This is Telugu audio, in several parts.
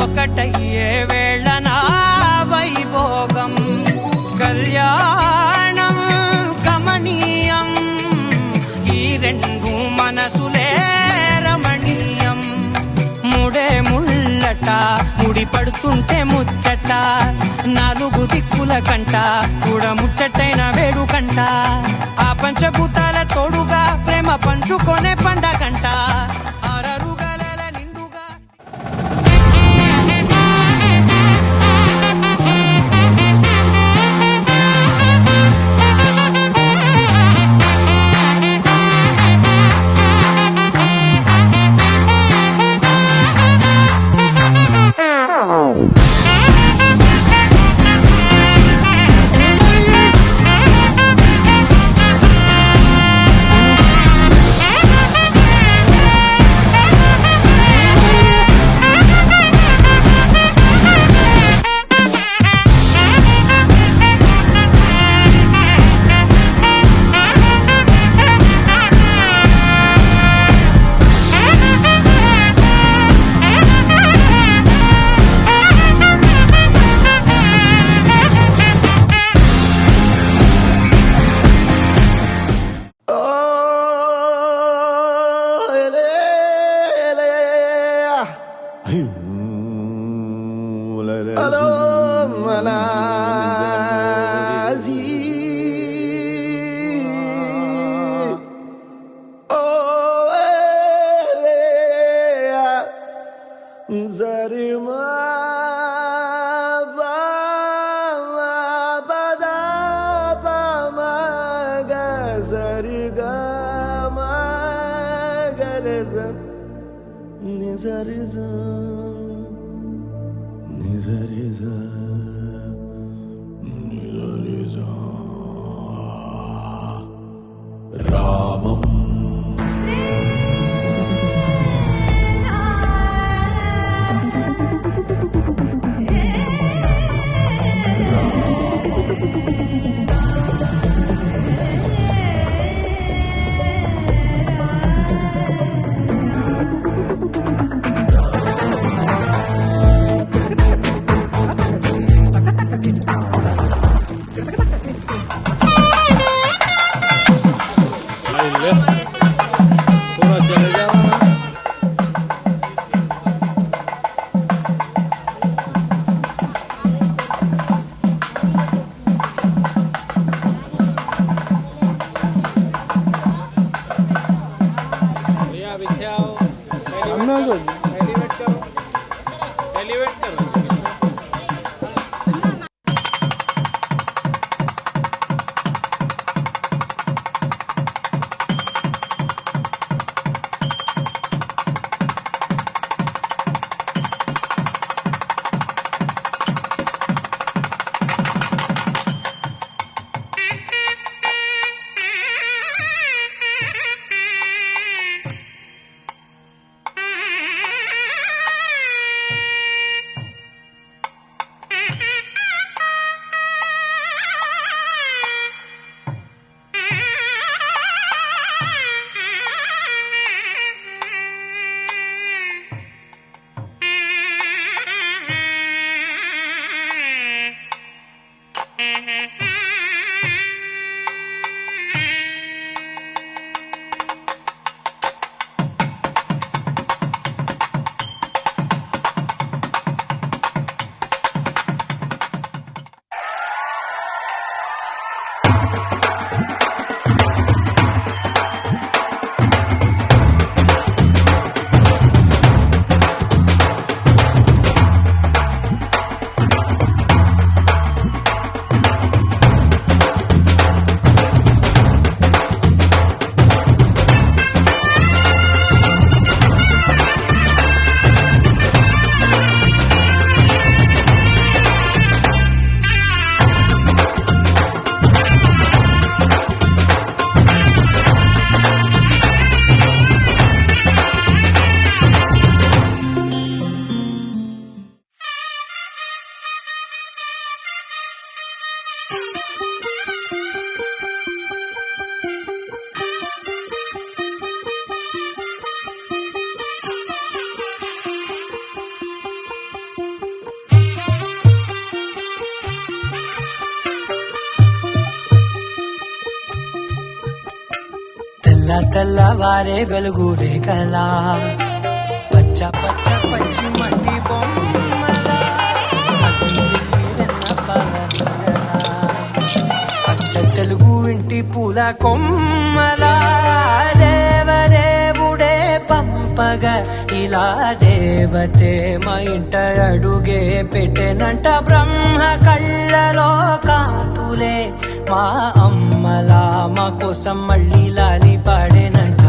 ఒకటయ్యే వేళనా వైభోగం కళ్యాణం కమనీయం ఈ రెండు మనసులే రమణీయం ముడే ముళ్ళట ముడి పడుతుంటే ముచ్చట నాలుగు దిక్కుల కంట చూడ ముచ్చటైన వేడుకంట ఆ పంచభూతాల తోడుగా ప్రేమ పంచుకొనే పండగంట ఆరరుగల నిండుగా రామం తెల్లవారే వెలుగు రేఖలా పచ్చ పచ్చ పచ్చి మట్టి బొమ్మలా పచ్చ తెలుగు ఇంటి పూల కొమ్మలా దేవదేవుడే పంపగా ఇలా దేవతే మా ఇంట అడుగే పెట్టెనంట బ్రహ్మ కళ్ళలో కాతులే మా అమ్మలా మా కోసం మళ్ళీ లాలి పాడేనంట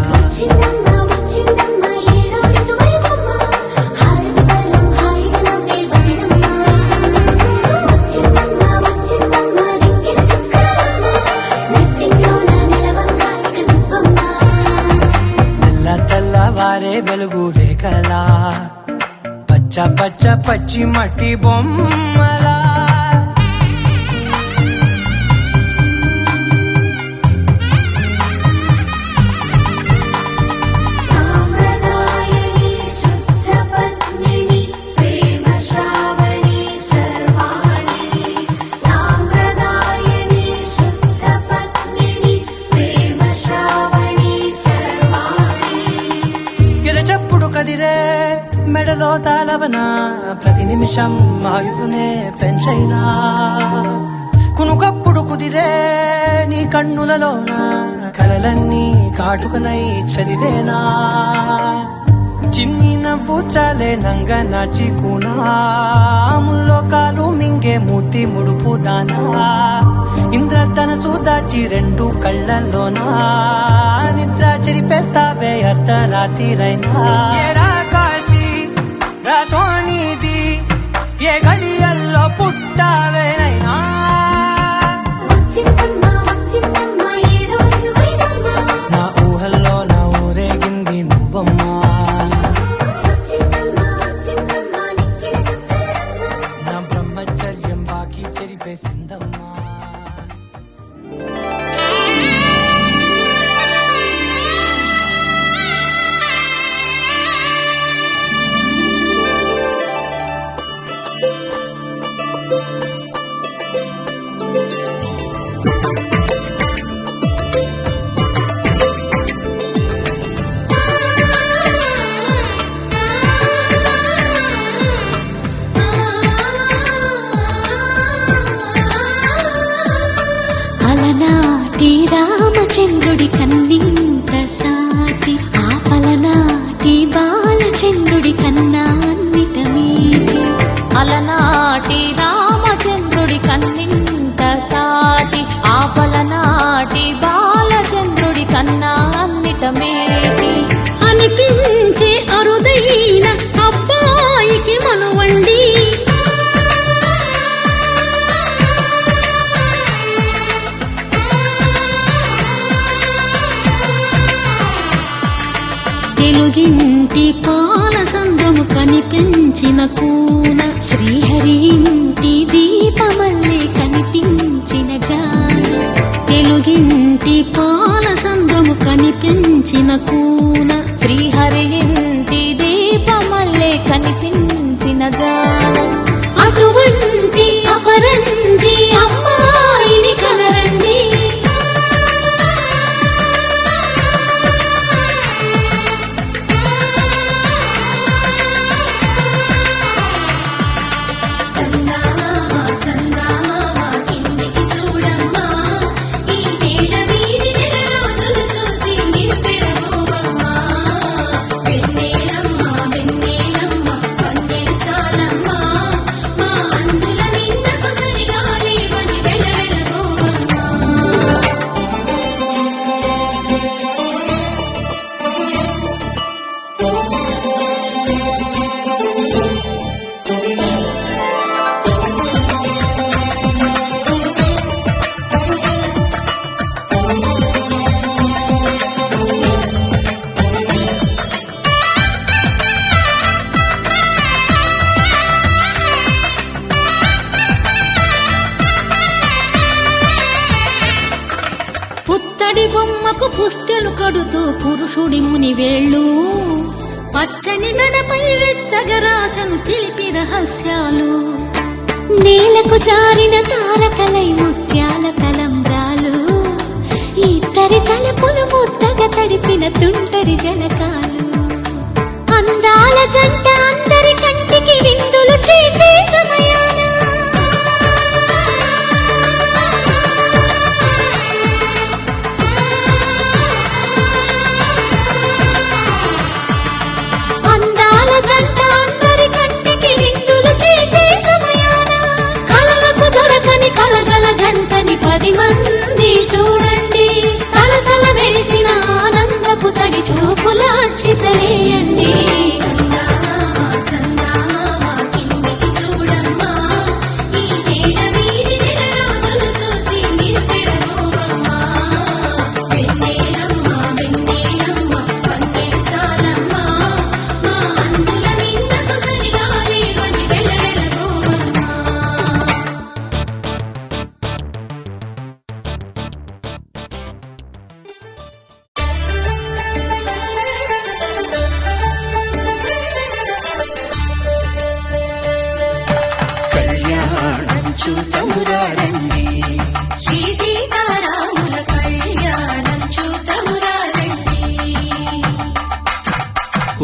తెల్లవారే వెలుగు రేఖలా పచ్చ పచ్చ పచ్చి మట్టి బొమ్మలా కదిరే మెడలో తాళవన ప్రతి నిమిషం ఆయుధునే పెంచైనా కునుకప్పుడు కుదిరే నీ కన్నులలోన కలలన్నీ కాటుకనై చదివేనా చిన్ని నవ్వు చాలే నంగ నాచికునాముల్లో కాలు మింగే మూతి ముడుపు దానా ఇంద్రధనసు దాచి రెండు కళ్ళల్లోనా నిద్ర చెరిపేస్తావే అర్ధరాత్రిరైనా కాశీ రాసోనిది ఏ గడియల్లో పుట్టావేనైనా నా ఊహల్లో నా ఊరేగింది నువ్వమ్మా నా బ్రహ్మచర్యం బాకీ చెరిపేసిందమ్మా రామచంద్రుడి కన్నింత సాటి ఆపలనాటి బాలచంద్రుడి కన్నా అన్నిట మీటి అలనాటి రామచంద్రుడి కన్నింత సాటి ఆపలనాటి బాలచంద్రుడి కన్నా అన్నిట మేటి అనిపించే అరుదైన అబ్బాయికి మనువండి తెలుగింటి పాల సంద్రము కనిపించిన కూన శ్రీహరి ఇంటి దీపమల్లే కనిపించిన జాన తెలుగింటి పాల సంద్రము కనిపించిన కూన శ్రీహరి ఇంటి దీపమల్లే కనిపించిన జాన అటువంటి అపరంజి అమ్మాయిని కనరండి బొమ్మకు పుస్తెలు కడుతూ పురుషుడి ముని వేళ్ళు పచ్చని మెడపై వెచ్చగరాసను చిలిపి రహస్యాలు నేలకు జారిన తారకలై ముత్యాల తలంబ్రాలు ఈ ఇద్దరి తలపులు ముద్దగా తడిపిన తుంటరి జలకాలు అందాల జంట అందరి కంటికి విందులు చేసే సమయాన అందాల జంట అందరి కంటికి విందులు చేసే సమయాన కలలకు దొరకని కలగల జంటని 10 మంది చూడండి తల మెరిసిన ఆనందపు తడి చూపుల అచ్చితలేయండి చూతమురారండి శ్రీ సీతారాముల కళ్యాణం చూతమురారండి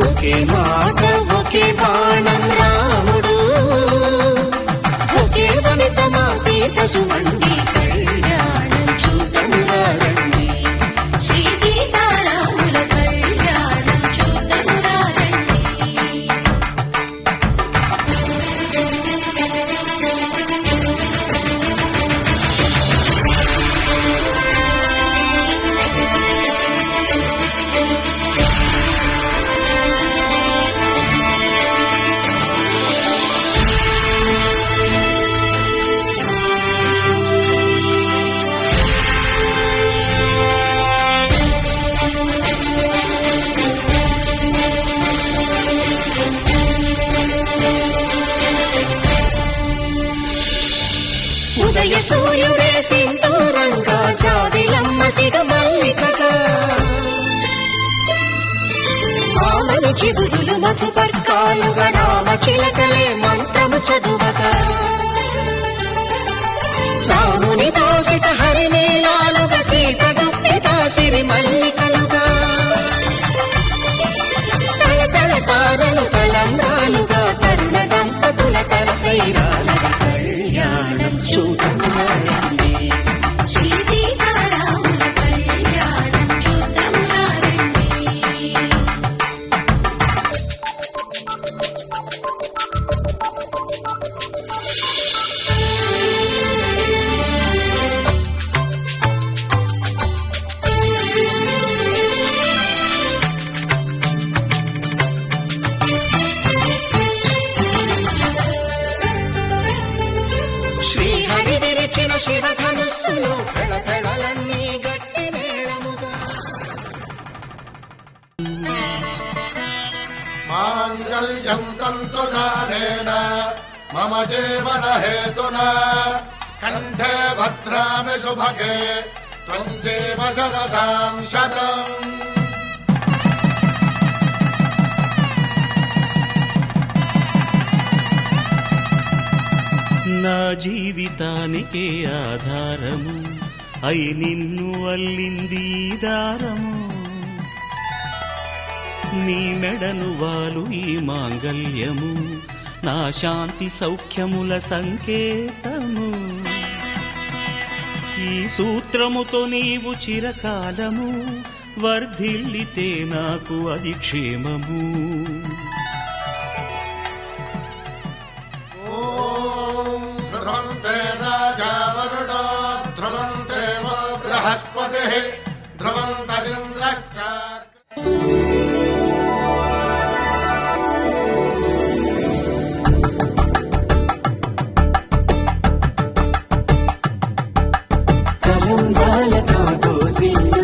ఒకే మాట ఒకే బాణం రాముడు ఒకే వనిత మా సీత సుమండి కళ్యాణం చూతమురారండి శ్రీ సీతారాముల కళ్యాణం చూతమురారండి ఉదయ సూర్యుడే సింధూరంగా జాబిలమ్మ సిగ మల్లికగా ఆమని చిగురులు మధుపర్కాలుగా రామ చిలకలే మంత్రము చదువగా రాముని దోసిట హరినీలాలుగా సీత గుప్పిట సిరి మల్లికలుగా తల తారలు తలంబ్రాలుగా తరుణ దంపతుల తలపైరాలుగా కళ్యాణం చూతమురారండి శ్రీ సీతారాముల కళ్యాణం చూతమురారండి శ్రీహరి విరిచిన శివధనుస్సులో పెళపెళలన్నీ గట్టి మేళముగా మాంగళ్యం తంతునానేన మమ జీవన హేతునా కంఠే భద్రామి శుభగే త్వం జీవ శరదాం శతం నా జీవితానికే ఆధారము అయి నిన్ను అల్లింది ఈ దారము నీ మెడను వాలు ఈ మాంగల్యము నా శాంతి సౌఖ్యముల సంకేతము ఈ సూత్రముతో నీవు చిరకాలము వర్ధిల్లితే నాకు అది క్షేమము ధ్రువంతే రాజా వరుడో ధ్రువంతే వో బృహస్పతిః ధ్రువంతరింద్రశ్చ కలంబాలతో దోసిల్లు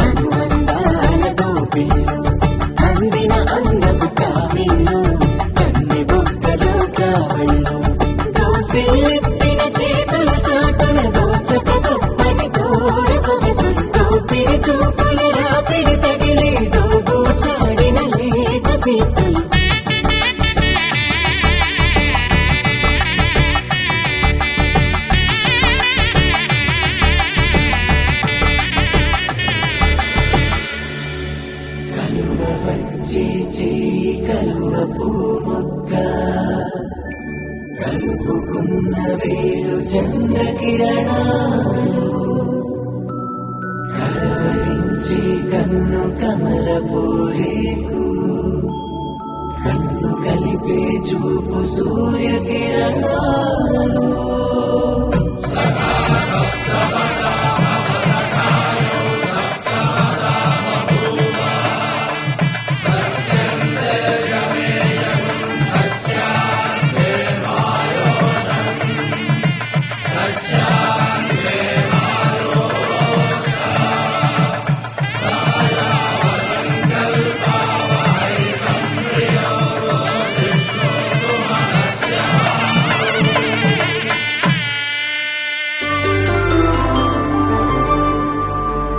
అనుబంధాలతో పిల్లు అందిన అందపు కావిల్లు అన్ని బొక్కలు కావళ్ళు దోసిల్లెత్తిన చేతుల చాటున దోచక తప్పని దూర సొగసు దోపిడి చూపుల రాపిడి తగిలి దోబూచాడిన లేత సీతలు వేలు చంద్రకిరణాలు కలవరించి కన్ను కమలపూరేకు కన్ను కలిపే చూపు సూర్యకిరణాలు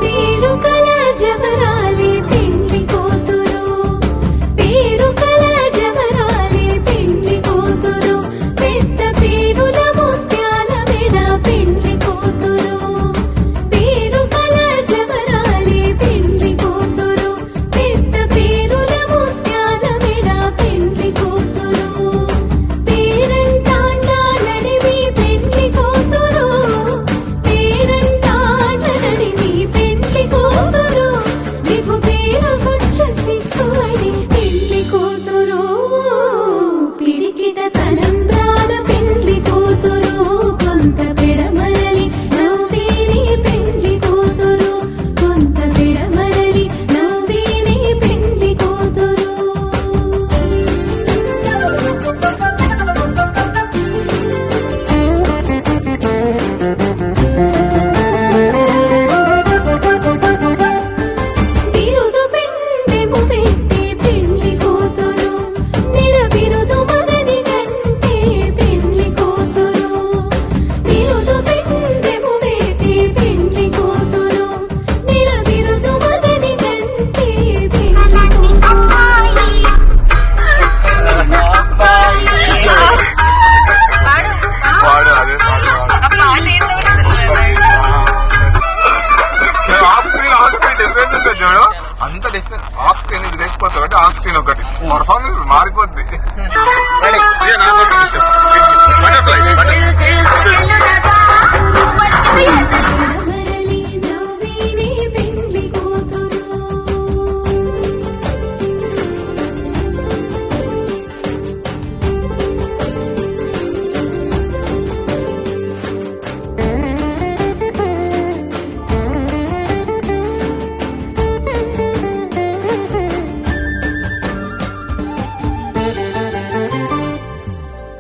పేరుకల జవరాలి పెండ్లి కూతురు పేరుకల జవరాలి పెండ్లి కూతురు పెద్ద పేరుల ముత్యాల మెడ పెండ్లి కూతురు పేరుకల జవరాలి పెండ్లి కూతురు పెద్ద పేరుల ముత్యాల మెడ పెండ్లి కూతురు పేరంటాండ నడివి పెండ్లి కూతురు పేరంటాండ నడివి పెండ్లి కూతురు విభు పేరుకొచ్చ సిక్కువడి పెండ్లి కూతురు పిడికిట తలంబ్రాల పెండ్లి కూతురు కొంత పెడమరలి నవ్వేని పెండ్లి కూతురు కొంత పెడమరలి నవ్వేని పెండ్లి కూతురు బిరుదు పెండెము పెట్టి పెండ్లి కూతురు నిర బిరుదు మగని కంటే పెండ్లి కూతురు బిరుదు పెండెము పెట్టి పెండ్లి కూతురు నిర బిరుదు మగని కంటే పెండ్లి ఆఫ్ స్క్రీన్ డిఫరెన్స్ ఉంటుంది చూడు. అంత డిఫరెన్స్ ఆఫ్ స్క్రీన్ ఇది లేకపోతే ఒకటి ఆన్ స్క్రీన్ ఒకటి పర్ఫార్మెన్స్ మారిపోద్ది. పెడమరలి నవ్వేని పెండ్లి కూతురు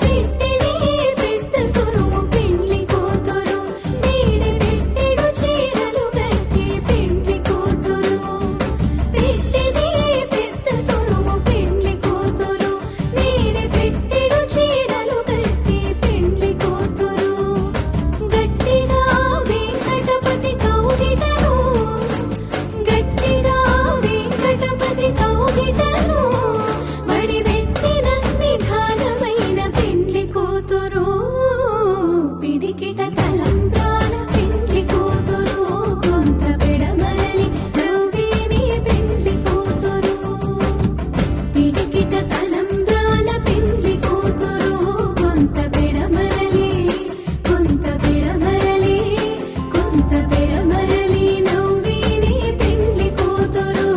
పెట్టెని పెద్ద తురుము పెండ్లి కూతురు నీడి పెట్టెడు చీరలు కట్టి పెండ్లి కూతురు పెట్టెని పెద్ద తురుము పెండ్లి కూతురు నీడి పెట్టెడు చీరలు కట్టి పెండ్లి కూతురు గట్టిగా వెంకటపతి కౌగిటను గట్టిగా వెంకటపతి కౌగిటను వడివెట్టిన నిధానమైన పెండ్లి కూతురు పిడికిట తలంబ్రాల పెండ్లి కూతురు కొంత పెడమరలి నవ్వేని పెండ్లి కూతురు పిడికిట తలంబ్రాల పెండ్లి కూతురు కొంత పెడమరలి కొంత పెడమరలి కొంత పెడమరలి నవ్వేని పెండ్లి కూతురు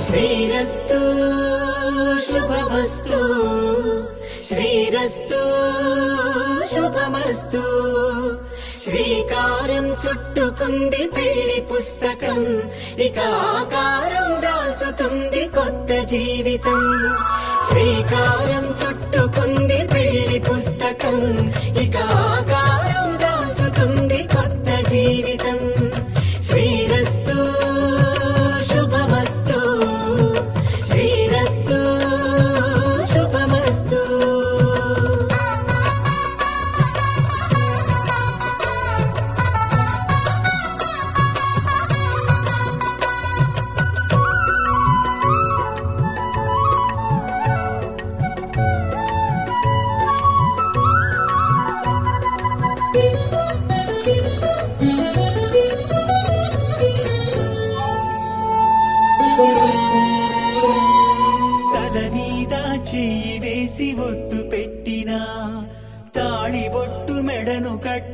శ్రీరస్తు శుభమస్తు శ్రీరస్తు శుభమస్తు శ్రీకారం చుట్టుకుంది పెళ్లి పుస్తకం ఇక ఆకారం దాల్చుతుంది కొత్త జీవితం శ్రీకారం చుట్టుకుంది పెళ్లి పుస్తకం ఇక ఆకారం దాల్చుతుంది కొత్త జీవితం శ్రీరస్తు శుభమస్తు శ్రీరస్తు శుభమస్తు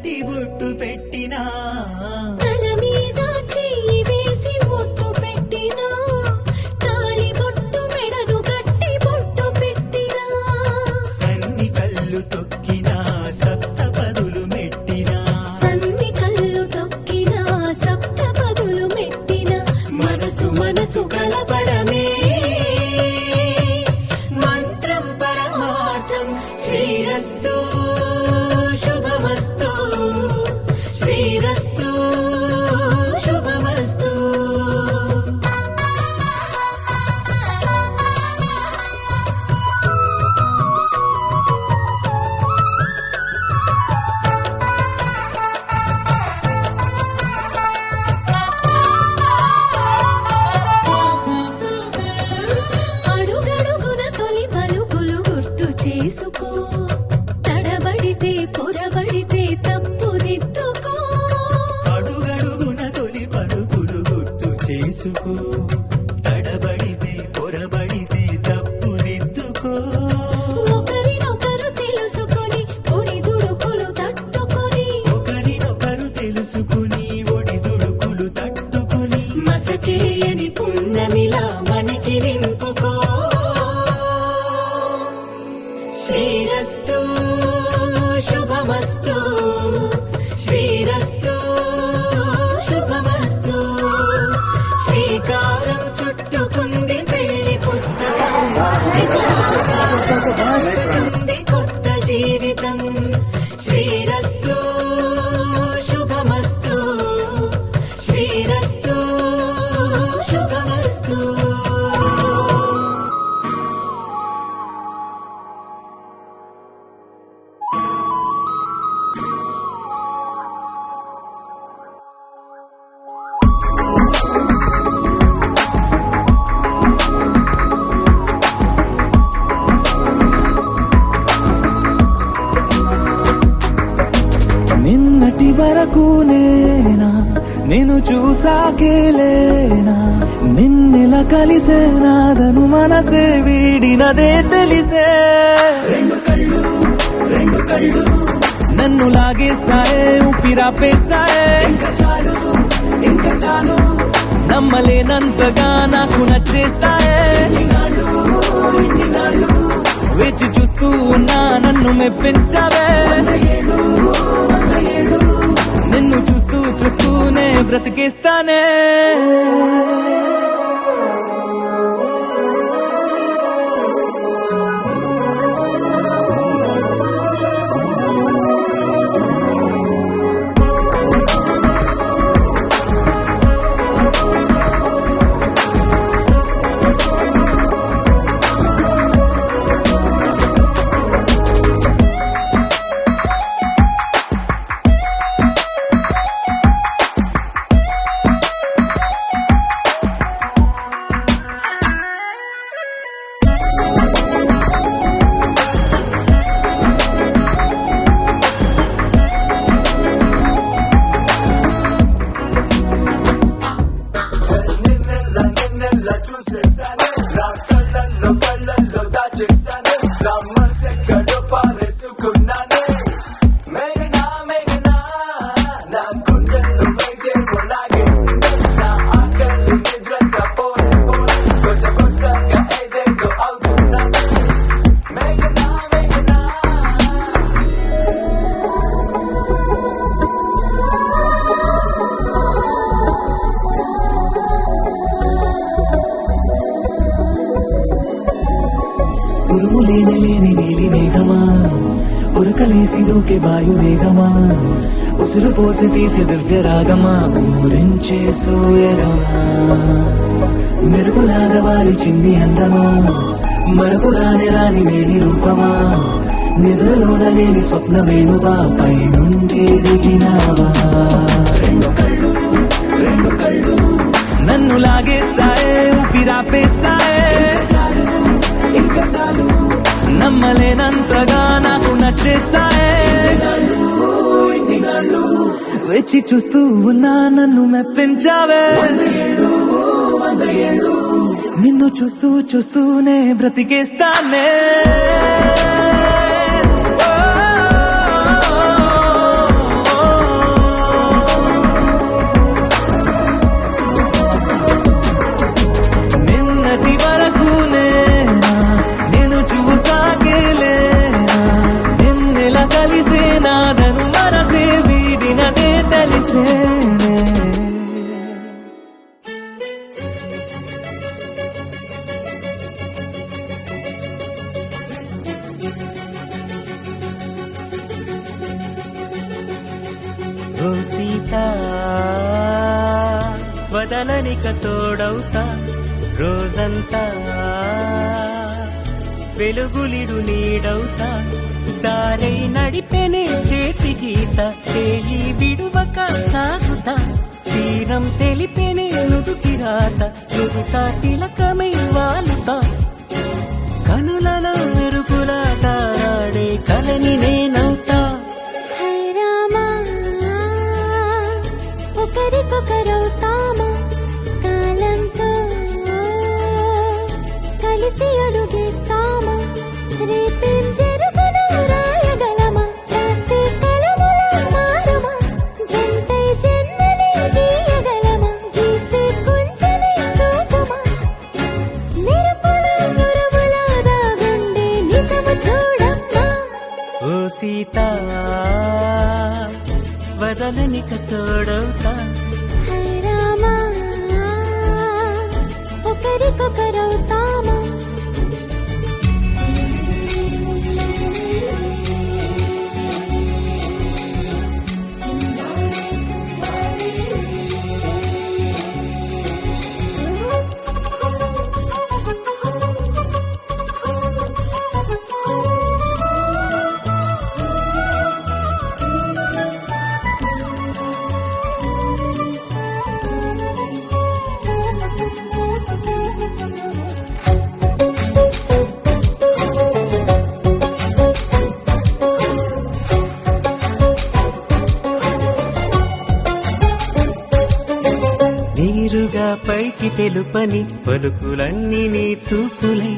కట్టి బొట్టు పెట్టినా తల మీద చెయ్యి వేసి బొట్టు పెట్టినా తాళి బొట్టు మెడను కట్టి బొట్టు పెట్టినా సన్ని కళ్ళు తొక్కినా సప్తపదులు మెట్టినా సన్ని కళ్ళు తొక్కినా సప్తపదులు మెట్టినా మనసు మనసు కలపడమే మంత్రం పరమార్థం శ్రీరస్తు శుభమస్తు శ్రీరస్తు శుభమస్తు అడుగడుగున తొలి పలుకులు గుర్తు చేసుకో తడబడితే పొరబడితే తప్పుదిద్దుకో అడుగడుగున తొలి పలుకులు గుర్తు చేసుకో తడబడితే పొరబడితే తప్పుదిద్దుకో ఒకరినొకరు తెలుసుకొని ఒడిదుడుకులు తట్టుకొని ఒకరినొకరు తెలుసుకుని ఒడిదుడుకులు తట్టుకుని మసకేయని పున్నమిలా మనకి నింపుకో శ్రీరస్తు శుభమస్తు శ్రీరస్తు శుభమస్తు శ్రీకారం చుట్టుకుంది పెళ్లి పుస్తకం దాచుతుంది కొత్త జీవితం శ్రీరస్తు శుభమస్తు శ్రీరస్తు శుభమస్తు నిన్నటి వరకు నేనా నేను చూసాకేలేనా నిన్నెలా కలిసేనాదను మనసే వీడినదే తెలిసే రెండు కళ్ళు నన్ను లాగేసాయే ఊపిరాపేసాయే ఇంకా చాలు నమ్మలేనంతగా నాకు నచ్చేసాయే వేచి చూస్తూ ఉన్నా నన్ను మెప్పించావే నిన్ను చూస్తూ చూస్తూనే బ్రతికేస్తానే ఉరుము లేని నీలి మేఘమా ఉరకలేసి దూకే వాయు వేగమా ఉసురు పోసి తీసే దివ్య రాగమా ఊరించే సూయగమా మెరుపులాగా వాలి చింది అందమా మరపు రాని మేలి రూపమా నిద్రలోన లేని స్వప్నమేనువా పై నుండి దిగినావా రెండు కళ్ళు నన్ను లాగేసాయే ఊపిరాపేసాయే ఇంకా చాలు నమ్మలేనంతగా నాకు నచ్చేసాయే వేచి చూస్తూ ఉన్నా నన్ను మెప్పించావే నిన్ను చూస్తూ చూస్తూనే బ్రతికేస్తానే ఓ సీత వదలనిక తోడవుతా రోజంతా వెలుగులిడు నీడవుతా దారై నడిపెనే చేతి గీత చేయి విడువక సాగుతా తీరం తెలిపెనే నుదుటి రాత నుదుట తిలకమై వాలుతా కనులలో మెరుపులాటాడే కలని నేనవుతా హై రామా ఒకరికొకరవుతామా కాలంతో కలిసి అడుగేస్తామా రేపేం జరుగును రాయగలమా రాసే కలముల మారమా జంటై జన్మని గీయగలమా గీసే కుంచని చూపమా మెరుపుల మురముల దాగుండే నిజము చూడమ్మా ఓ సీత వదలనిక తోడవుతా హై రామా ఒకరికొకరవుతామా నీరుగా పైకి తెలుపని పలుకులన్నీ నీ చూపులై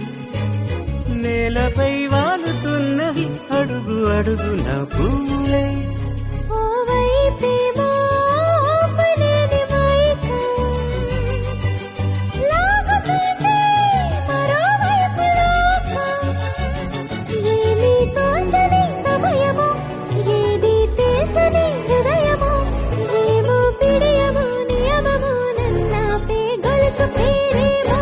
నేలపై వాలుతున్నవి అడుగు అడుగు నా పూలై ఓ వైపేమో ఆపలేని మైకం లాగుతుంది మరోవైపు లోకం ఏమీ తోచని సమయము ఏది తెలుసని హృదయము ఏమో పిడియము నియమము నన్నాపే గొలుసు పేరేమో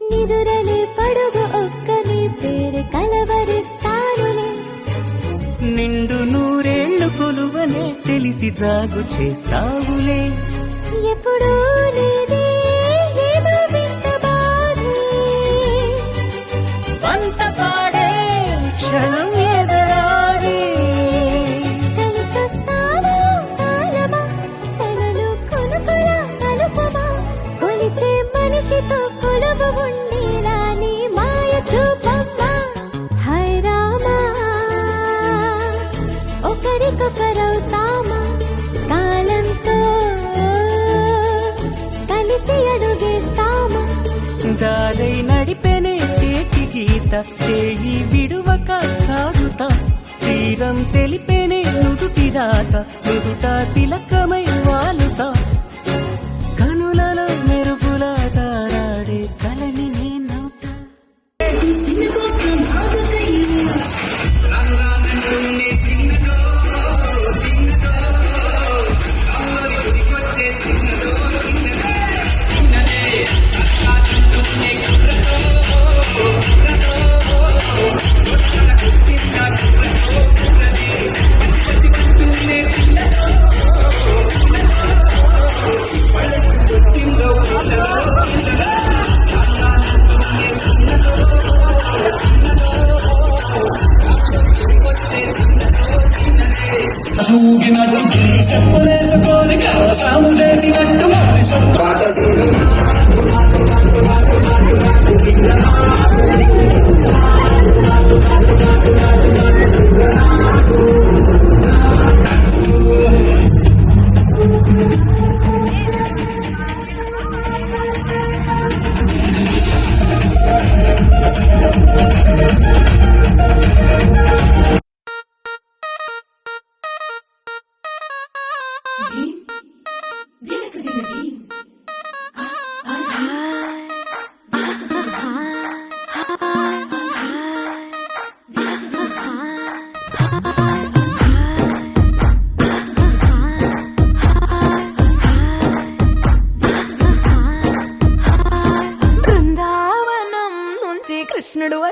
నిదురలే పడుగు ఒక్కని పేరు కలవరిస్తానులే నిండు నూరేళ్లు కొలువనే తెలిసి జాగు చేస్తావులే ఎప్పుడూ లేదే ఏదో వింత బాధే వంత పాడే క్షణం ఎదరాడే కలిసొస్తావా కాలమా కలలు కొనుకల కలుపమా కొలిచే మనిషితో కొలువు ఉండేలా నీ మాయ చూపమ్మా హై రామా ఒకరికొకరవుతామా కాలంతో కలిసి అడుగేస్తామా దారై నడిపెనే చేతి గీత చేయి విడువక సాగుతా తీరం తెలిపెనే నుదుటి రాత నుదుట తిలకమై వాలుతా కనులలో మెరుపుల దారాడే కలని నేనవుతా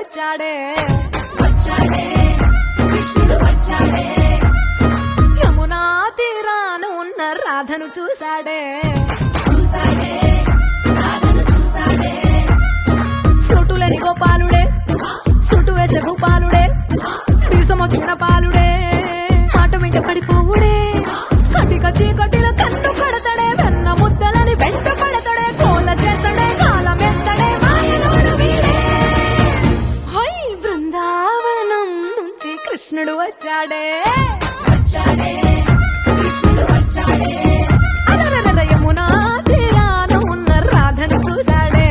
వచ్చాడే యమునా తీరాన ఉన్న రాధను చూశాడే ఫ్రూటులని గోపాలుడే సుటు వేసే భూపాలుడే వీసమొచ్చిన పాలుడే మాట వెంట పడిపోవుడే కటిక చీకటిలో కన్ను కడతాడే వెన్న ముద్దలని వెంట పడతాడే కోల చేస్తాడే కాలమేస్తాడే మాయలోడు వీడే హై బృందావనం నుంచి కృష్ణుడు వచ్చాడే అలరల యమునా తీరాన ఉన్న రాధను చూశాడే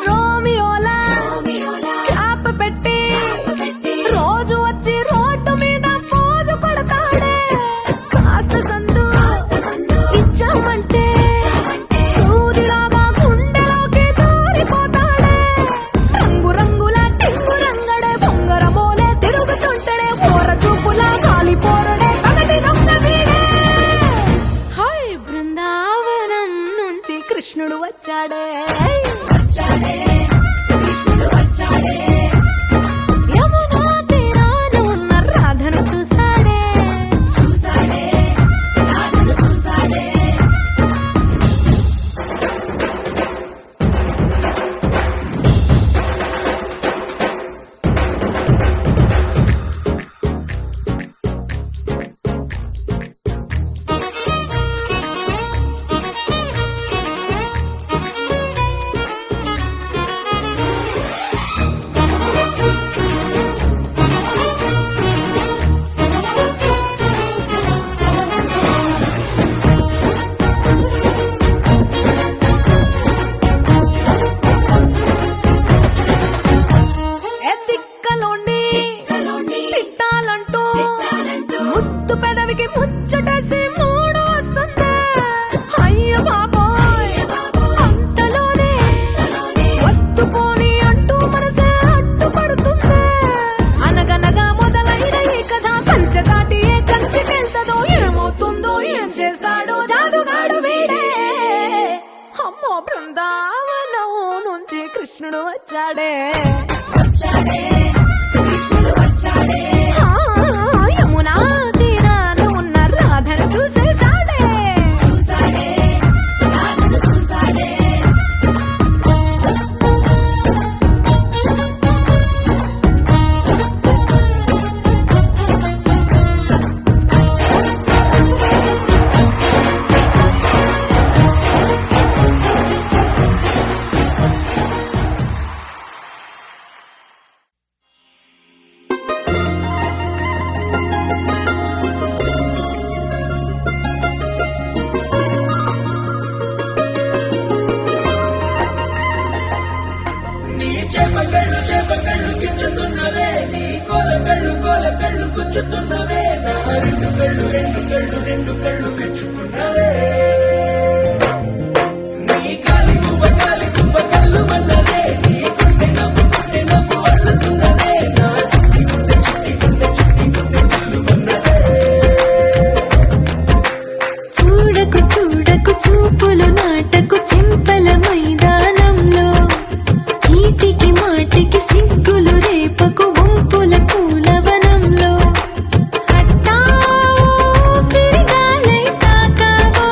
రోమియోలా క్యాప్ పెట్టి రోజు వచ్చి రోడ్డు మీద పోజు కొడతాడే కాస్త సందు ఇచ్చామంటే సూదిలాగా గుండెలోకి దూరిపోతాడే రంగు రంగుల టింగు రంగడే బొంగరమోలే తిరుగుతుంటాడే ఓర చూపులా కాలిపోరడే పగటి దొంగ వీడే హై బృందావనం నుంచి కృష్ణుడు వచ్చాడే యమునా తీరాన ఉన్న రాధను చూశాడే ఎత్తిక్కలోండి తిట్టాలంటూ ముద్దు పెదవికి ముచ్చటేసి మూడు వస్తుంది అయ్య బాబోయ్ అంతలోనే ఒత్తుకోని అంటూ మనసే అడ్డుపడుతుంది అనగనగా మొదలైన ఈ కథ కంచె దాటి ఏ కంచెకెళ్తదో ఏమవుతుందో ఏం చేస్తాడో జాదుగాడు వీడే అమ్మో బృందావనం నుంచి కృష్ణుడు వచ్చాడే యమునా తీరాన ఉన్న రాధను చూసేశాడే చేపకళ్ళు గిచ్చుతున్నవే నీ కోల కళ్ళు గుచ్చుతున్నవే నా రెండు కళ్ళు మెచ్చుకున్నవే నీ కాలి పువ్వ కళ్ళు మన్నదే నీ గుండె నవ్వు అల్లుతున్నదే నా చుట్టి గుండె చల్లు మన్నదే చూడకు చూడకు చూపులు నాటకు చెంపల మైదానంలో చీటికి మాటికి సిగ్గులు రేపకు వంపుల పూలవనంలో హఠావో తిరగాలై తాకావో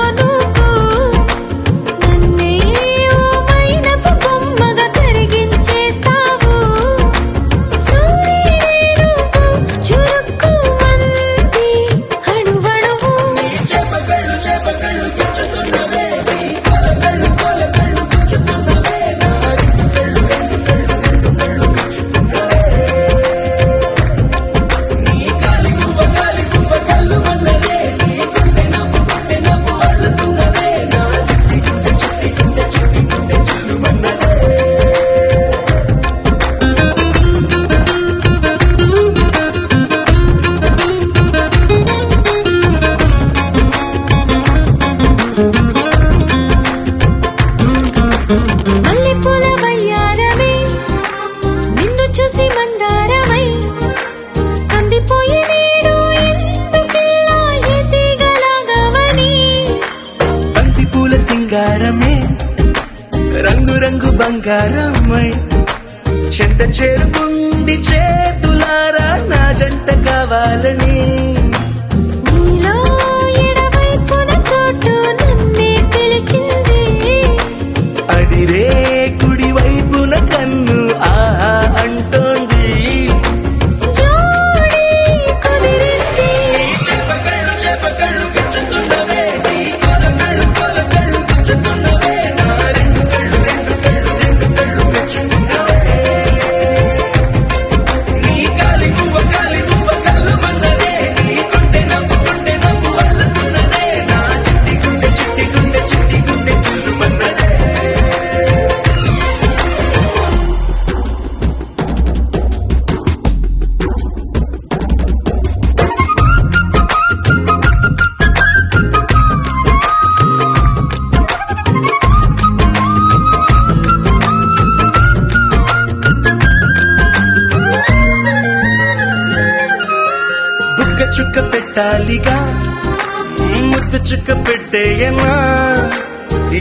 రంగు రంగు బంగారమ్మై చెంత చేరుకుంది చేతులారా నా జంట కావాలని నీలో ఎడవైపున చోటు నన్నే పిలిచింది అదిరే కుడి వైపున కన్ను ఆహా అంటోంది జోడి కుదిరింది చెప్పకళ్ళు చెప్పకళ్ళు గచ్చుతున్నవే నీ కొలకళ్ళు గుచ్చుతున్నవే నా రెండు కళ్ళు మెచ్చుకున్నవే నీ కాలి పువ్వ కళ్ళు మన్నదే నీ కొంటె నవ్వు అల్లుతున్నదే నా చిట్టి గుండె చిల్లు మన్నదే బుక్క చుక్క పెట్టాలిగా ముద్దు చుక్క పెట్టేయనా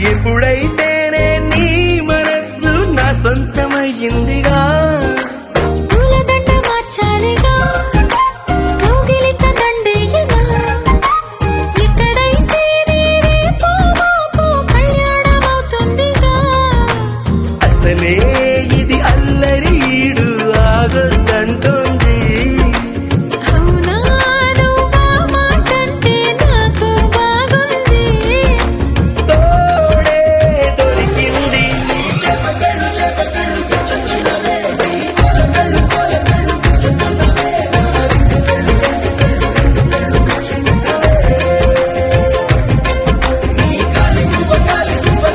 ఎప్పుడైతేనే నీ మనస్సు నా సొంతమయ్యిందిగా పూలదండ మార్చాలిగా కౌగిలిత దండేయనా ఎక్కడైతే రేపో మాపో కళ్యాణమవుతుందిగా అసలే ఇది అల్లరి ఈడు ఆగొద్దంటోంది అవునా నువ్వా మాటంటే నాకు బాగుంది తోడే దొరికింది చెప్పకళ్ళు గుచ్చుతున్నవే నీ కొలకళ్ళు గుచ్చుతున్నవే నా రెండు కళ్ళు మెచ్చుకున్నవే నీ కాలి పువ్వ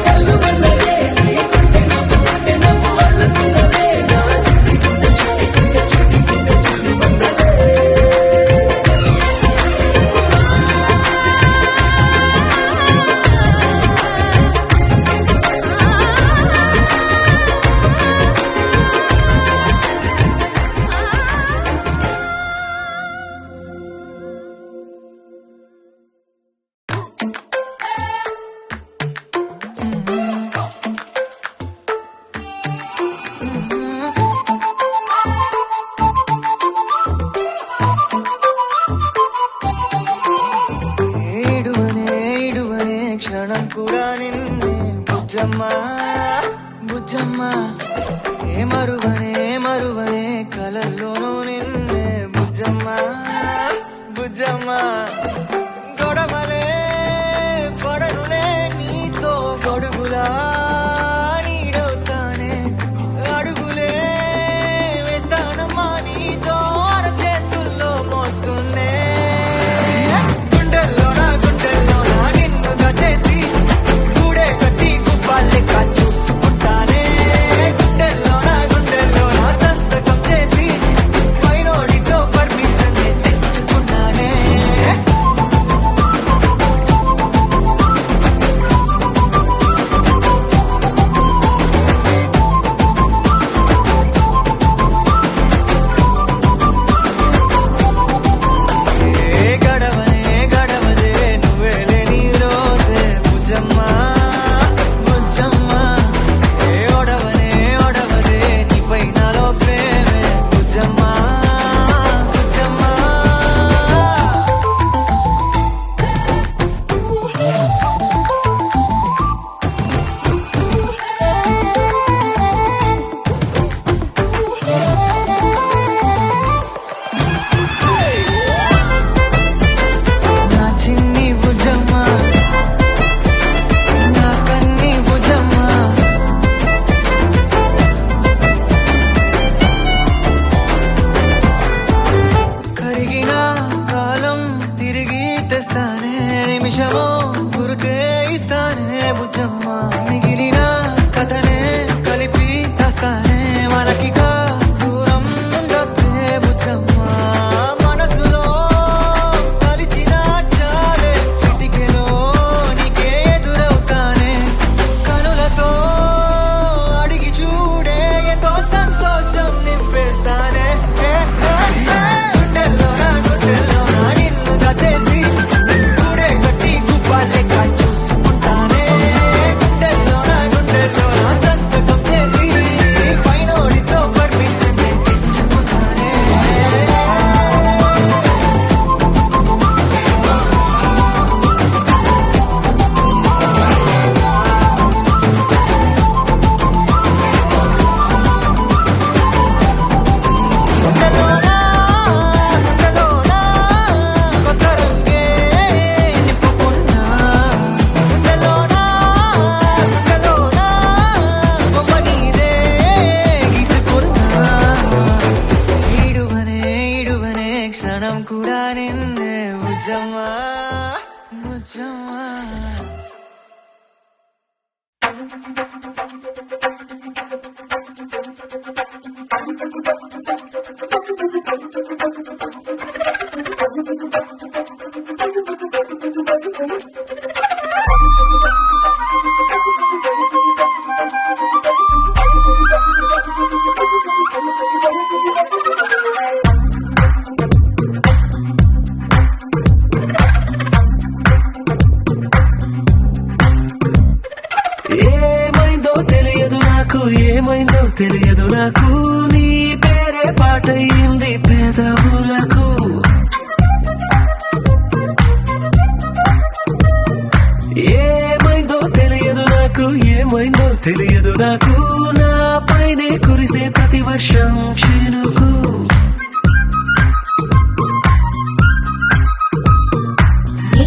కళ్ళు మన్నదే నీ కొంటె నవ్వు అల్లుతున్నదే నా చిట్టి గుండె చిల్లు మన్నదే ఇడువనే క్షణం కూడా నిన్నే బుజ్జమ్మ ఏ మరువనే కలల్లోనూ నిన్నే బుజ్జమ్మ గొడవలే పడనులే నీతో గొడుగులా నీడవుతానే అడుగులే వేస్తానమ్మా నీతో అరచేతుల్లో మోస్తున్నే గుండెల్లోనా నిన్ను దచేసి గూడే కట్టి గుప్పాలెక్క చూసుకుంటానే గుండెల్లోనా సంతకం చేసి పైనోడితో పర్మిషన్ తెచ్చుకున్నానే ఏమైందో తెలియదు నాకు నీ పేరే పాటయింది పెదవులకు ఏమైందో తెలియదు నాకు ఏమైందో తెలియదు నాకు నా పైనే కురిసే ప్రతి వర్షం చినుకు ఏ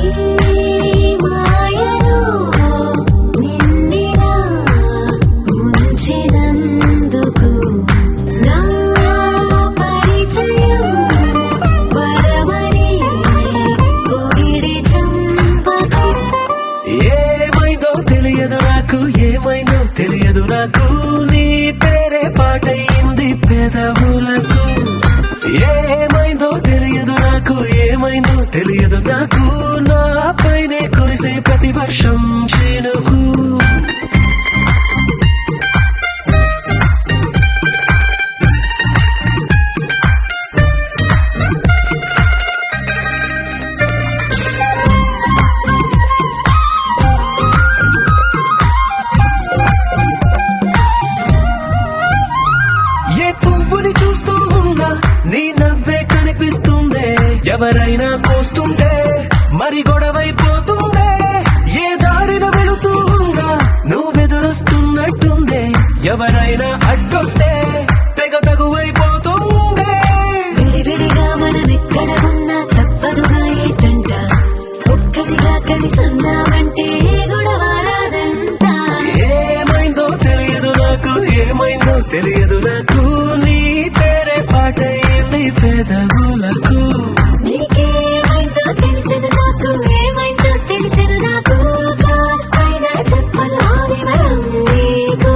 మాయలో నిన్నిలా ముంచినందుకు నా పరిచయం వరమని కోయిడి చంపకు ఏమైందో తెలియదు నాకు ఏమైందో తెలియదు నాకు నీ పేరే పాటయింది పెదవులకు ఏమైందో తెలియదు నాకు ఏమైందో తెలియదు నాకు నా పైనే కురిసే ప్రతి వర్షం చినుకు ఏ పువ్వుని చూస్తూ ఉన్నా నీ నవ్వే కనిపిస్తుందే ఎవరైనా కోస్తుంటే మరి గొడవైపోతుందే ఏ దారిన వెళుతూ ఉన్నా నువ్వెదురొస్తున్నట్టుందే ఎవరైనా అడ్డొస్తే తెగ తగువైపోతుందే విడివిడిగా మనమెక్కడ ఉన్నా తప్పదుగా ఏ తంట ఒక్కటిగా కలిసున్నామంటే గొడవ రాదంట ఏమైందో తెలియదు నాకు ఏమైందో తెలియదు నాకు నీ పేరే పాటయింది పెదవులకు నీకేమైందో తెలిసిన నాకు ఏమైందో తెలిసిన నాకు కాస్తైనా చెప్పను ఆ వివరం నీకు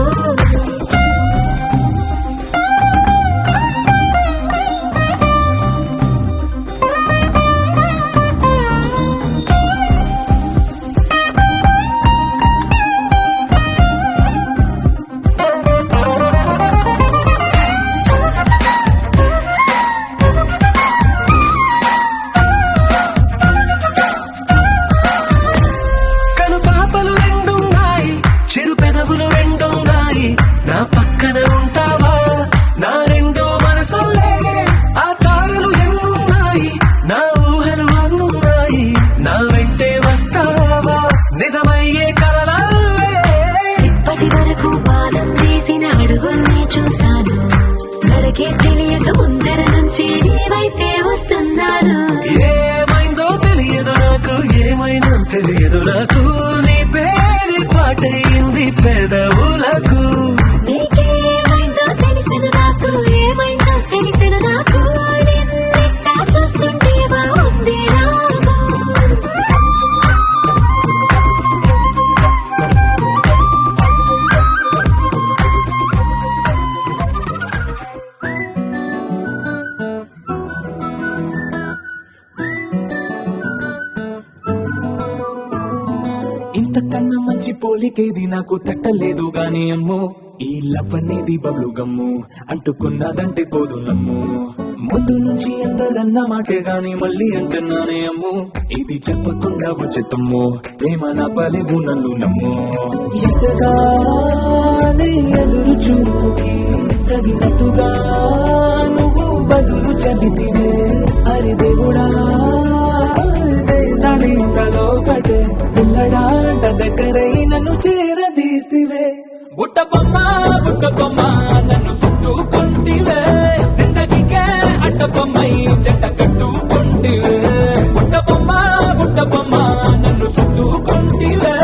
కను పాపలు రెండున్నాయి చిరు పెదవులు రెండున్నాయి నా పక్కన ఉంటావా నా రెండో మనసులే ఆ తారలు ఎన్నున్నాయి నా ఊహలు అన్నున్నాయి నా వెంటే వస్తావా నిజమయ్యే కలలల్లే ఇప్పటి వరకు పాదం వేసిన అడుగుల్ని చూశాను నడకే తెలియక ముందర నుంచి నీ వైపే వస్తున్నాను ఏమైందో తెలియదు నాకు ఏమైందో తెలియదు నాకు నీ పేరు పాటయింది పెదవులకు నీకేమైందో తెలిసిన నాకు ఏమైందో తెలిసిన నాకు నిన్నెట్టా చూస్తుంటే బాగుంది నాకు ఇంతకన్నా మంచి పోలికేది నాకు తట్టలేదు గాని అమ్మో ఈ లవ్ అనేది బబ్లు గమ్ము అంటుకున్నదంటే పోదు నమ్ము ముందు నుంచి అందరన్న మాటే గాని మళ్ళీ అంటున్నానే అమ్ము ఇది చెప్పకుండా వచ్చే తుమ్ము ప్రేమ నా పలేవు నన్ను నమ్ము ఎంతగానే ఎదురు చూపుకి తగినట్టుగా నువ్వు బదులు చెబితివే అరి దేవుడా తలో కటే పిల్లడాంట దగ్గరై నన్ను చేరదీస్తివే బుట్ట బొమ్మ నన్ను చుట్టుకుంటివే జిందగీకే అడ్డ బొమ్మై జంట కట్టుకుంటివే బుట్ట బొమ్మ నన్ను చుట్టుకుంటివే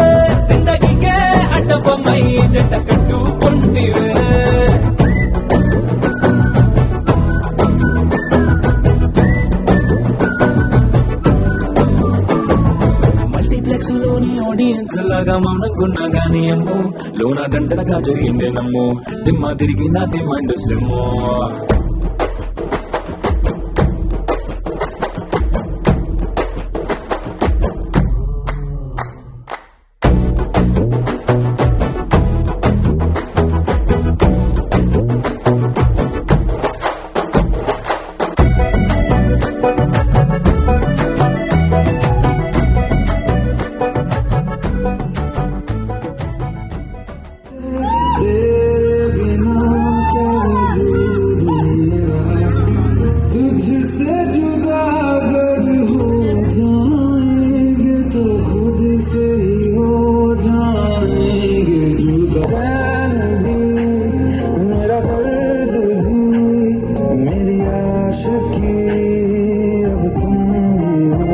జిందగీకే అడ్డ బొమ్మై జంట కట్టుకుంటివే మల్టీప్లెక్స్ లోని ఆడియన్స్ లాగా మౌనంగున్నా గానీ అమ్ము లోన దండనగా జరిగిందే నమ్ము దిమ్మ తిరిగి నా దిమ్మండు సిమ్ము भी मेरा दर्द भी मेरी आशिकी अब तुम ही हो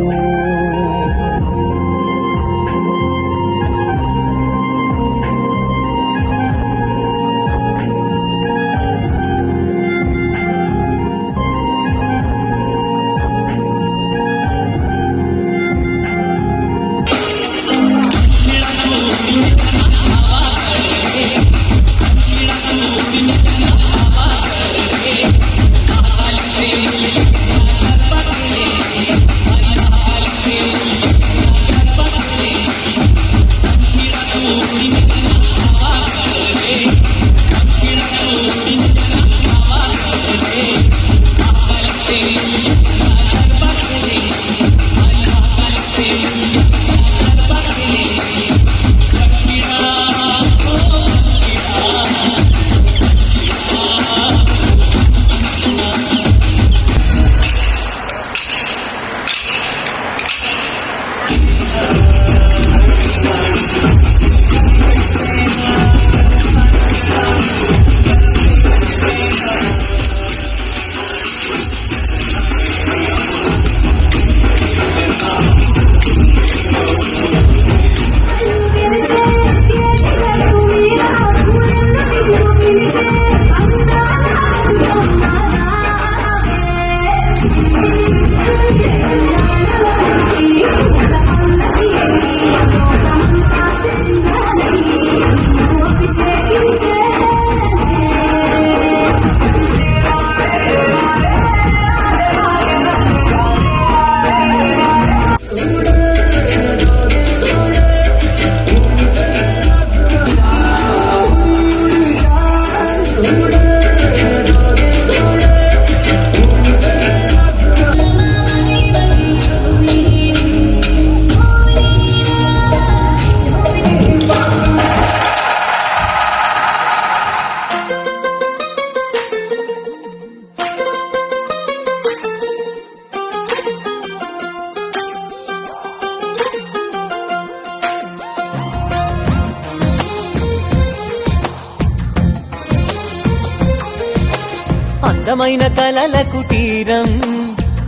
అందమైన కలల కుటీరం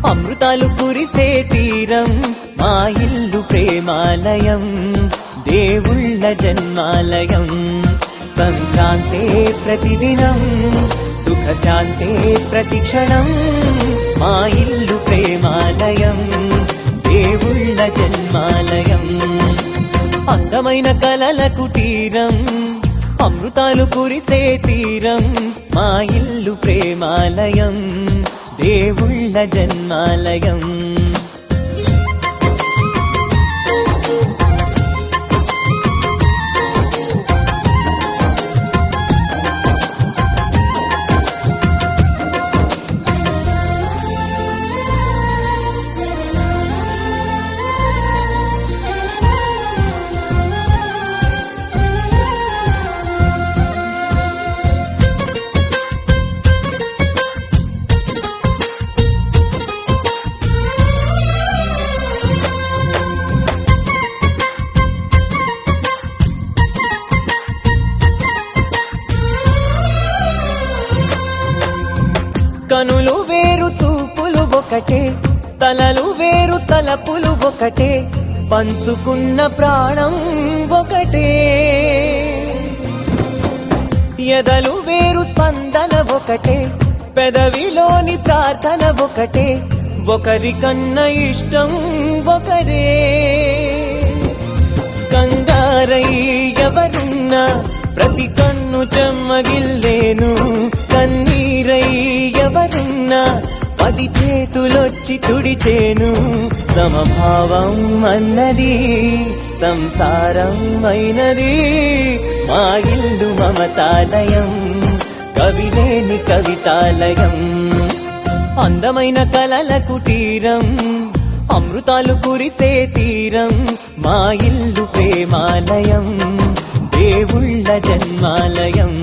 అమృతాలు కురిసే తీరం మా ఇల్లు ప్రేమాలయం దేవుళ్ళ జన్మాలయం సంక్రాంతే ప్రతిదినం సుఖశాంతే ప్రతిక్షణం మా ఇల్లు ప్రేమాలయం దేవుళ్ళ జన్మాలయం అందమైన కలల కుటీరం అమృతాలు కురిసే తీరం మా ఇల్లు ప్రేమాలయం దేవుళ్ళ జన్మాలయం కనులు వేరు చూపులు ఒకటే తలలు వేరు తలపులు ఒకటే పంచుకున్న ప్రాణం ఒకటే ఎదలు వేరు స్పందన ఒకటే పెదవిలోని ప్రార్థన ఒకటే ఒకరికన్నా ఇష్టం ఒకరే కంగారై ఎవరున్నా ప్రతి కన్ను చెమ్మగిల్లేను కన్నీరై ఎవరున్నా 10 చేతులొచ్చి తుడిచేను సమభావం అన్నది సంసారం అయినది మా ఇల్లు మమతాలయం కవిలేని కవితాలయం అందమైన కలల కుటీరం అమృతాలు కురిసే తీరం మా ఇల్లు ప్రేమాలయం దేవుళ్ళ జన్మాలయం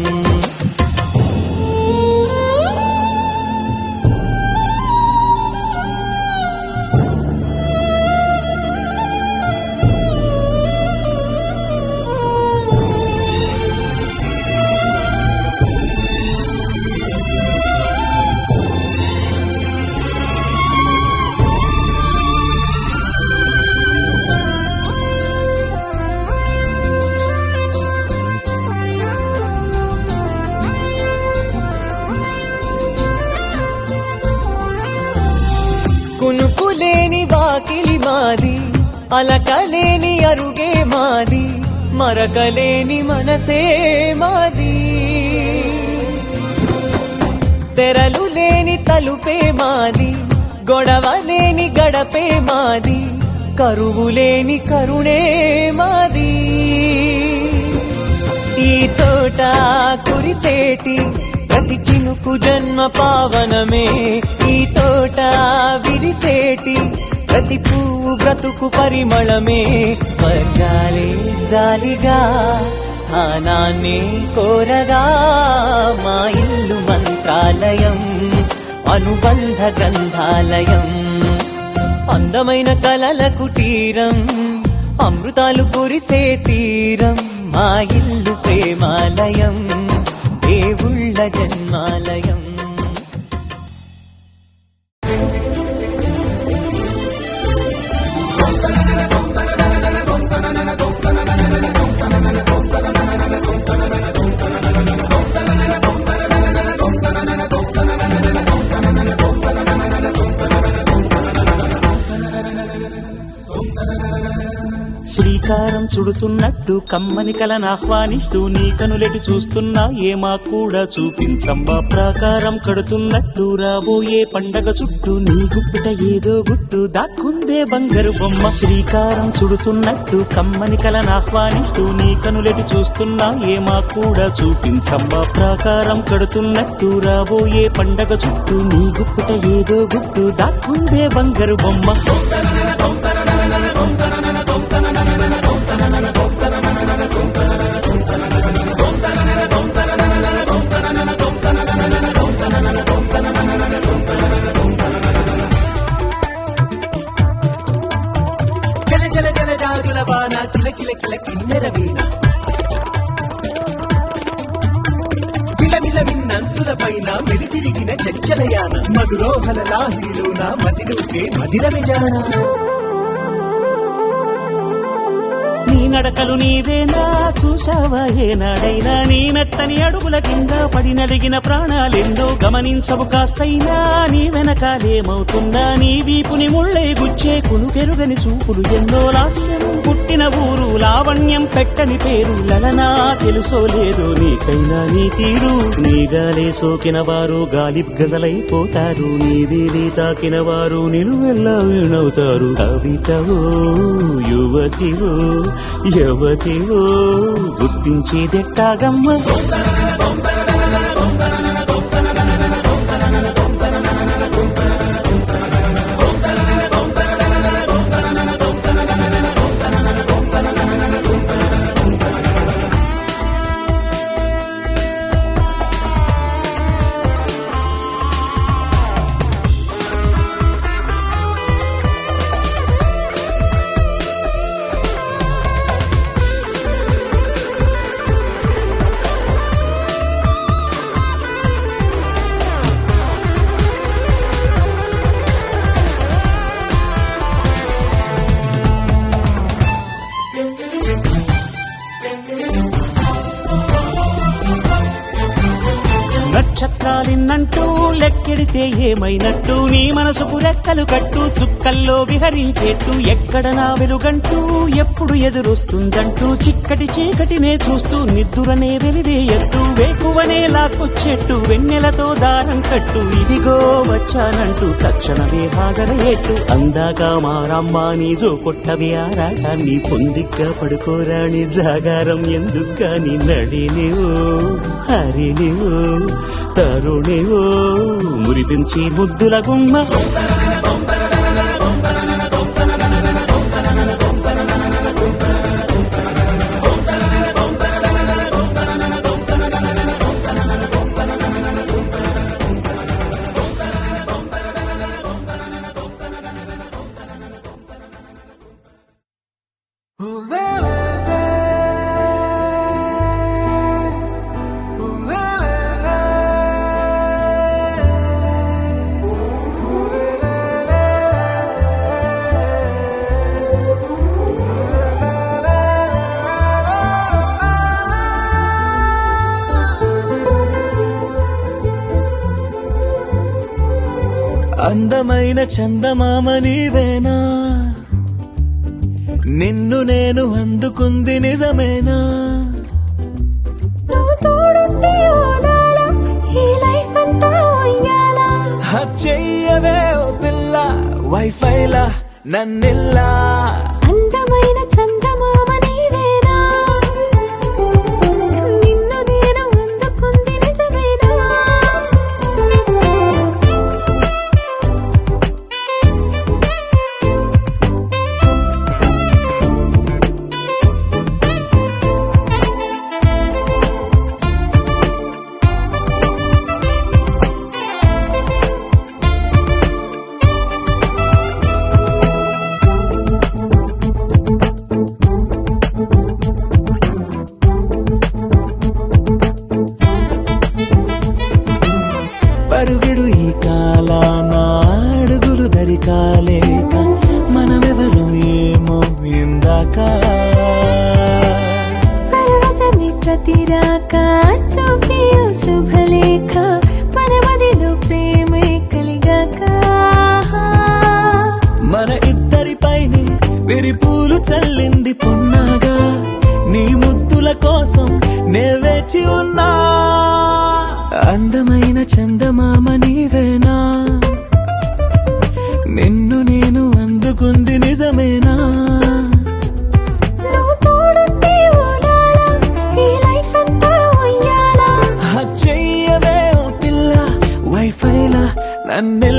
అలకలేని అరుగే మాది, మరకలేని మనసే మాది. తెరలు లేని తలుపే మాది, గొడవ లేని గడపే మాది, కరువు లేని కరుణే మాది. ఈ చోట కురిసేటి ప్రతి చినుకు జన్మ పావనమే, ఈ తోట విరిసేటి ప్రతి పువ్వు బ్రతుకు పరిమళమే. స్వర్గాలే జాలిగా స్థానాన్ని కోరగా, మా ఇల్లు మంత్రాలయం, అనుబంధ గ్రంథాలయం. అందమైన కలల కుటీరం, అమృతాలు కురిసే తీరం, మా ఇల్లు ప్రేమాలయం, దేవుళ్ళ జన్మాలయం. శ్రీకారం చుడుతున్నట్టు కమ్మని కలను ఆహ్వానిస్తూ నీ కనులెటు చూస్తున్నా ఏమా కూడా చూపించమ్మా. ప్రాకారం కడుతున్నట్టు రాబోయే పండగ చుట్టూ నీ గుప్పిట ఏదో గుట్టు దాక్కుందే బంగారు బొమ్మ. శ్రీకారం చుడుతున్నట్టు కమ్మని కలను ఆహ్వానిస్తూ నీ కనులెటు చూస్తున్నా ఏమా కూడా చూపించమ్మా. ప్రాకారం కడుతున్నట్టు రాబోయే పండగ చుట్టూ నీ గుప్పిట ఏదో గుట్టు దాక్కుందే బంగారు బొమ్మ. జల జల జల జారుల వాన కిల కిల కిల కిన్నెర వీణ, విలమిల విన్నంచుల పైన మెలితిరిగిన చంచలయాన, మధురోహల లాహిరిలోన మదిలోకే మదిర విజాన. నీ నడకలు నీవేనా చూసావా ఏనాడైనా, నీ మెత్తని అడుగుల కింద పడి నలిగిన ప్రాణాలెందో గమనించవు కాస్తైనా. నీ వెనకాలేమవుతుందా, నీ వీపుని ముళ్ళే గుచ్చే కునుకెరుగని చూపులు ఎన్నో. లాస్యం పుట్టిన ఊరు, లావణ్యం పెట్టని పేరు, లలనా తెలుసో లేదో నీకైనా నీ తీరు. నీ గాలే సోకిన వారు గాలి గజలైపోతారు, నీ వేలి తాకిన వారు నిలువెల్లా వీణవుతారు. కవితవో యువతివో యువతివో గుర్తించేదెట్టాగమ్మ. నక్షత్రాలిన్నంటూ లెక్కెడితే ఏమైనట్టు, నీ మనసుకు రెక్కలు కట్టు చుక్కల్లో విహరించేట్టు. ఎక్కడ నా వెలుగంటూ ఎప్పుడు ఎదురొస్తుందంటూ, చిక్కటి చీకటినే చూస్తూ నిద్దురనే వెలివేయట్టు. వేకువనే లాక్కొచ్చేట్టు వెన్నెలతో దారం కట్టు, ఇదిగో వచ్చానంటూ తక్షణమే హాజరయ్యేట్టు. అందాక మారమ్మా నీ జో కొట్టవి ఆరాటాన్ని, పొందిగ్గా పడుకోరాని జాగారం ఎందుకు గాని. నడినివో హరినివో తరుణివో మురిపించి ముద్దుల గుమ్మ. అందమైన చందమామ నీవేనా, నిన్ను నేను అందుకుంది నిజమేనా నువ్వు తోడుంటే ఓదాలా ఈ లైఫ్ అంతా ఉయ్యాలా చెయ్యవే ఓ పిల్ల వైఫైలా నన్నిల్లా అందమైన చందమామ నీవేనా నిన్ను నేను అందుకుంది నిజమేనా పరుగుడు ఈ కాలాన అడుగులు దరికాలేక మనమెవరు ఏమో ఇందాక పరవశమే ప్రతిరాక చూపి ఓ శుభలేఖ పరమదిలో ప్రేమే కలిగాక మన ఇద్దరిపైనే విరిపూలు చల్లింది పొన్నాగా నీ ముద్దుల కోసం నే వేచి ఉన్నా అందమైన చందమామ నీవేనా నిన్ను నేను అందుకుంది నిజమేనా నువ్వు తోడుంటే ఓదాలా ఈ లైఫ్ అంతా ఉయ్యాలా చెయ్యవే ఓ పిల్ల వైఫైలా నన్ను